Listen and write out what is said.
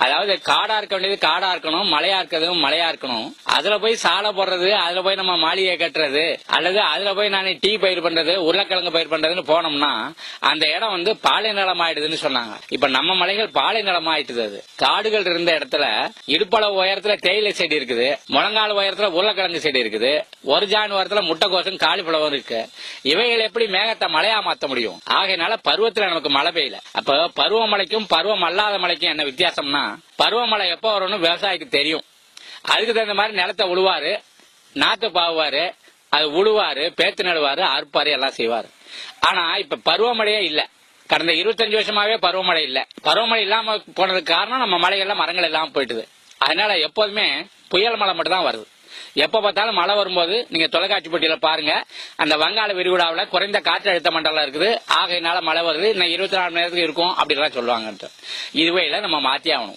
அதாவது காடா இருக்க வேண்டியது காடா இருக்கணும், மலையா இருக்கிறது மலையா இருக்கணும். அதுல போய் சாலை போடுறது, அதுல போய் நம்ம மாளிகை கட்டுறது, அல்லது அதுல போய் நான் டீ பயிர் பண்றது, உருளைக்கிழங்கு பயிர் பண்றதுன்னு போனோம்னா அந்த இடம் வந்து பாலை நிலம் ஆயிடுதுன்னு சொன்னாங்க. இப்ப நம்ம மலைகள் பாலை நிலம் ஆயிட்டுது. அது காடுகள் இருந்த இடத்துல இடுப்பளவு உயரத்துல தேயிலை செடி இருக்குது, முழங்கால உயரத்துல உருளைக்கிழங்கு செடி இருக்குது, ஒரு ஜான் உயரத்துல முட்டைக்கோசும் காலிஃபிளவரும் இருக்கு. இவைகள் எப்படி மேகத்தை மழையா மாத்த முடியும்? ஆகையினால பருவத்துல நமக்கு மழை பெய்யல. அப்ப பருவமழைக்கும் பருவம் அல்லாத மழைக்கும் என்ன வித்தியாசம்னா, பருவமழை எப்ப வரும்னு விவசாயிக்கு தெரியும். அதுக்கு தகுந்த மாதிரி நிலத்தை உழுவாரு, நாத்து பாவுவாரு, அது உழுவாரு, பேத்து நடுவாரு, அறுப்பாரு, எல்லாம் செய்வாரு. ஆனா இப்ப பருவமழையே இல்ல. கடந்த 25 வருஷமாவே பருவமழை இல்ல. பருவமழை இல்லாம போனதுக்கு காரணம் நம்ம மலைகள்ல மரங்கள் இல்லாம போயிட்டுது. அதனால எப்போதுமே புயல் மழை மட்டும் தான் வருது. எப்ப பார்த்தாலும் மழை வரும்போது நீங்க தொலைக்காட்சி போட்டியில பாருங்க, அந்த வங்காள விரிகுடாவில் குறைந்த காற்றழுத்த மண்டலம் இருக்குது, ஆகையினால மழை வருது, இன்னும் 24 மணி நேரத்துக்கு இருக்கும் அப்படிலாம் சொல்லுவாங்க. இதுவே நம்ம மாத்தி ஆகணும்.